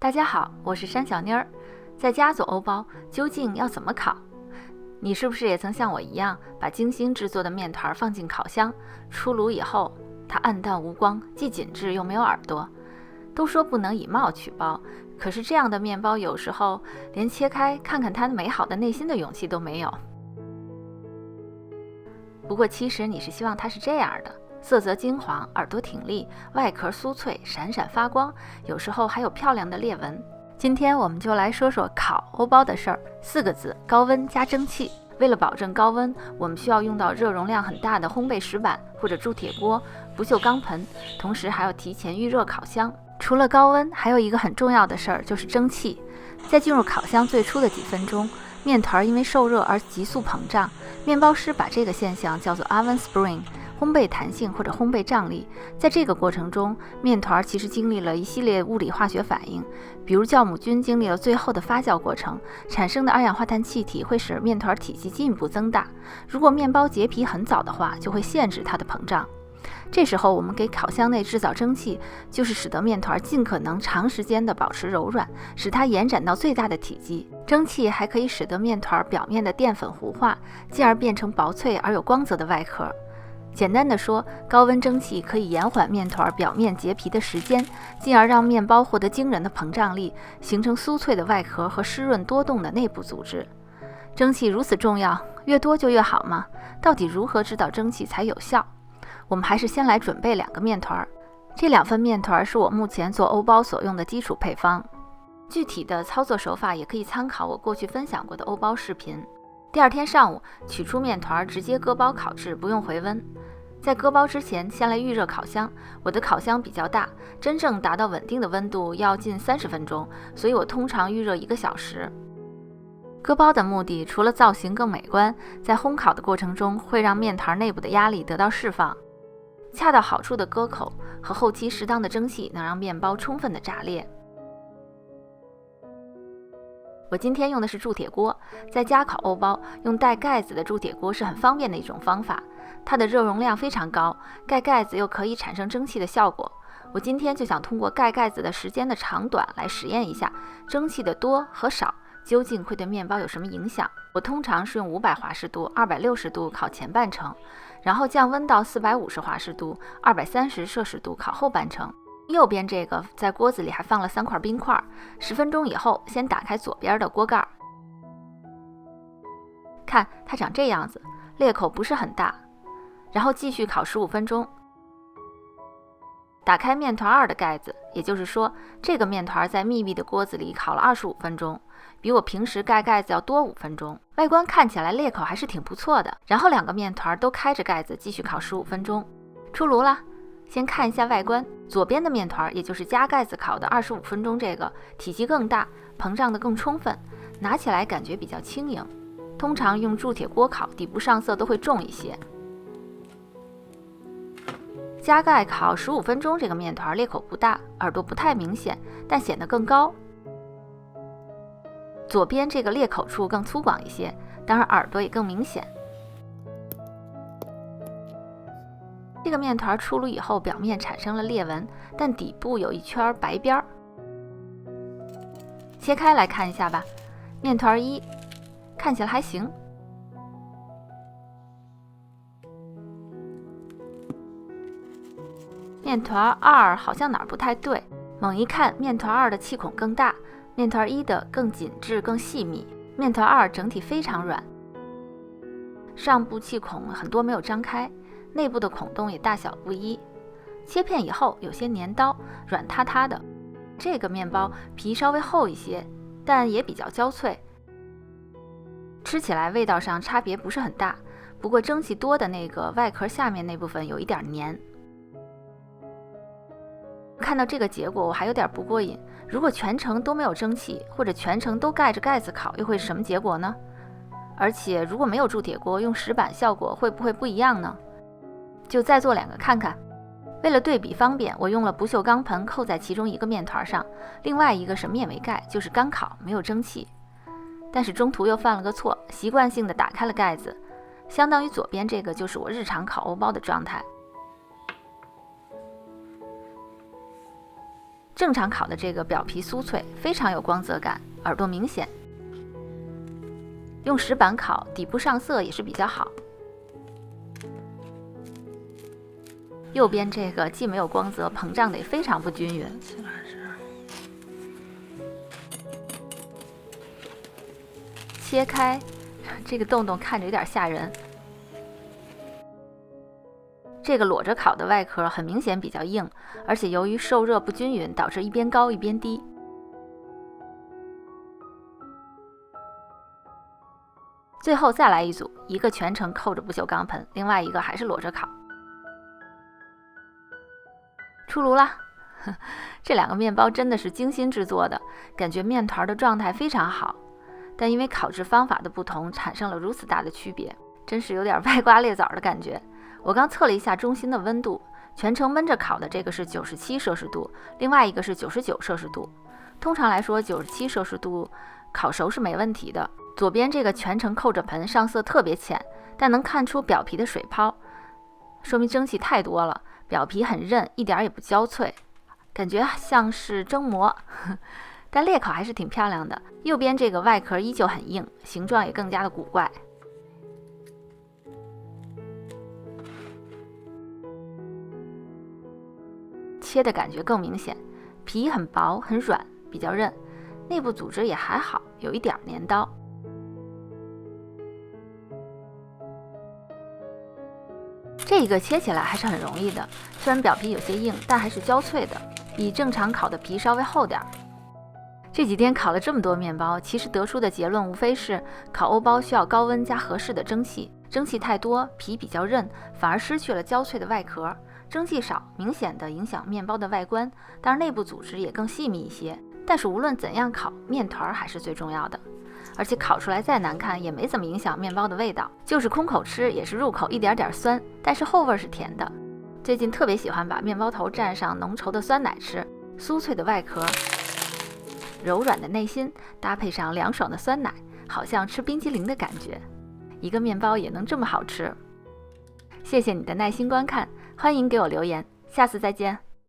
大家好，我是山小妮儿。在家做欧包究竟要怎么烤？你是不是也曾像我一样，把精心制作的面团放进烤箱，出炉以后，它暗淡无光，既紧致又没有耳朵。都说不能以貌取包，可是这样的面包有时候连切开看看它美好的内心的勇气都没有。不过其实你是希望它是这样的，色泽金黄，耳朵挺立，外壳酥脆，闪闪发光，有时候还有漂亮的裂纹。今天我们就来说说烤欧包的事儿，4个字：高温加蒸汽。为了保证高温，我们需要用到热容量很大的烘焙石板或者铸铁锅、不锈钢盆，同时还要提前预热烤箱。除了高温，还有一个很重要的事儿就是蒸汽。在进入烤箱最初的几分钟，面团因为受热而急速膨胀，面包师把这个现象叫做 oven spring， 烘焙弹性或者烘焙张力。在这个过程中，面团其实经历了一系列物理化学反应，比如酵母菌经历了最后的发酵过程，产生的二氧化碳气体会使面团体积进一步增大。如果面包结皮很早的话，就会限制它的膨胀。这时候我们给烤箱内制造蒸汽，就是使得面团尽可能长时间的保持柔软，使它延展到最大的体积。蒸汽还可以使得面团表面的淀粉糊化，进而变成薄脆而有光泽的外壳。简单的说，高温蒸汽可以延缓面团表面结皮的时间，进而让面包获得惊人的膨胀力，形成酥脆的外壳和湿润多动的内部组织。蒸汽如此重要，越多就越好吗？到底如何制造蒸汽才有效？我们还是先来准备2个面团。这2份面团是我目前做欧包所用的基础配方，具体的操作手法也可以参考我过去分享过的欧包视频。第2天上午取出面团，直接割包烤制，不用回温。在割包之前，先来预热烤箱。我的烤箱比较大，真正达到稳定的温度要近30分钟，所以我通常预热1个小时。割包的目的除了造型更美观，在烘烤的过程中会让面团内部的压力得到释放。恰到好处的割口和后期适当的蒸汽能让面包充分的炸裂。我今天用的是铸铁锅，在家烤欧包用带盖子的铸铁锅是很方便的一种方法，它的热容量非常高，盖盖子又可以产生蒸汽的效果。我今天就想通过盖盖子的时间的长短来实验一下蒸汽的多和少究竟会对面包有什么影响。我通常是用500华氏度、260度烤前半程，然后降温到450华氏度、230摄氏度烤后半程。右边这个在锅子里还放了3块冰块，10分钟以后先打开左边的锅盖，看它长这样子，裂口不是很大，然后继续烤15分钟。打开面团2的盖子，也就是说这个面团在密闭的锅子里烤了25分钟，比我平时盖盖子要多5分钟。外观看起来裂口还是挺不错的。然后2个面团都开着盖子继续烤15分钟。出炉了，先看一下外观。左边的面团，也就是加盖子烤的25分钟，这个体积更大，膨胀得更充分，拿起来感觉比较轻盈。通常用铸铁锅烤，底部上色都会重一些。加盖烤15分钟，这个面团裂口不大，耳朵不太明显，但显得更高。左边这个裂口处更粗犷一些，当然耳朵也更明显。这个面团出炉以后，表面产生了裂纹，但底部有一圈白边。切开来看一下吧。面团1看起来还行，面团2好像哪儿不太对。猛一看，面团2的气孔更大，面团1的更紧致更细密。面团2整体非常软，上部气孔很多没有张开，内部的孔洞也大小不一，切片以后有些粘刀，软塌塌的。这个面包皮稍微厚一些，但也比较焦脆，吃起来味道上差别不是很大。不过蒸汽多的那个外壳下面那部分有一点黏。看到这个结果我还有点不过瘾，如果全程都没有蒸汽，或者全程都盖着盖子烤，又会是什么结果呢？而且如果没有铸铁锅，用石板效果会不会不一样呢？就再做2个看看。为了对比方便，我用了不锈钢盆扣在其中1个面团上，另外1个是面没盖，就是干烤，没有蒸汽。但是中途又犯了个错，习惯性的打开了盖子，相当于左边这个就是我日常烤欧包的状态。正常烤的这个表皮酥脆，非常有光泽感，耳朵明显。用石板烤，底部上色也是比较好。右边这个既没有光泽，膨胀的也非常不均匀。切开，这个洞洞看着有点吓人。这个裸着烤的外壳很明显比较硬，而且由于受热不均匀，导致一边高一边低。最后再来一组，一个全程扣着不锈钢盆，另外一个还是裸着烤。出炉啦！这两个面包真的是精心制作的，感觉面团的状态非常好，但因为烤制方法的不同，产生了如此大的区别，真是有点歪瓜裂枣的感觉。我刚测了一下中心的温度，全程焖着烤的这个是97摄氏度，另外一个是99摄氏度。通常来说，97摄氏度烤熟是没问题的。左边这个全程扣着盆，上色特别浅，但能看出表皮的水泡，说明蒸汽太多了，表皮很韧，一点也不焦脆，感觉像是蒸馍，但裂口还是挺漂亮的。右边这个外壳依旧很硬，形状也更加的古怪。切的感觉更明显，皮很薄很软，比较韧，内部组织也还好，有一点粘刀。这一个切起来还是很容易的，虽然表皮有些硬，但还是焦脆的，比正常烤的皮稍微厚点。这几天烤了这么多面包，其实得出的结论无非是烤欧包需要高温加合适的蒸汽，蒸汽太多，皮比较韧，反而失去了焦脆的外壳。蒸汽少，明显的影响面包的外观，当然内部组织也更细密一些。但是无论怎样烤，面团还是最重要的，而且烤出来再难看也没怎么影响面包的味道，就是空口吃也是入口一点点酸，但是后味是甜的。最近特别喜欢把面包头蘸上浓稠的酸奶吃，酥脆的外壳，柔软的内心，搭配上凉爽的酸奶，好像吃冰激凌的感觉。一个面包也能这么好吃。谢谢你的耐心观看，欢迎给我留言，下次再见。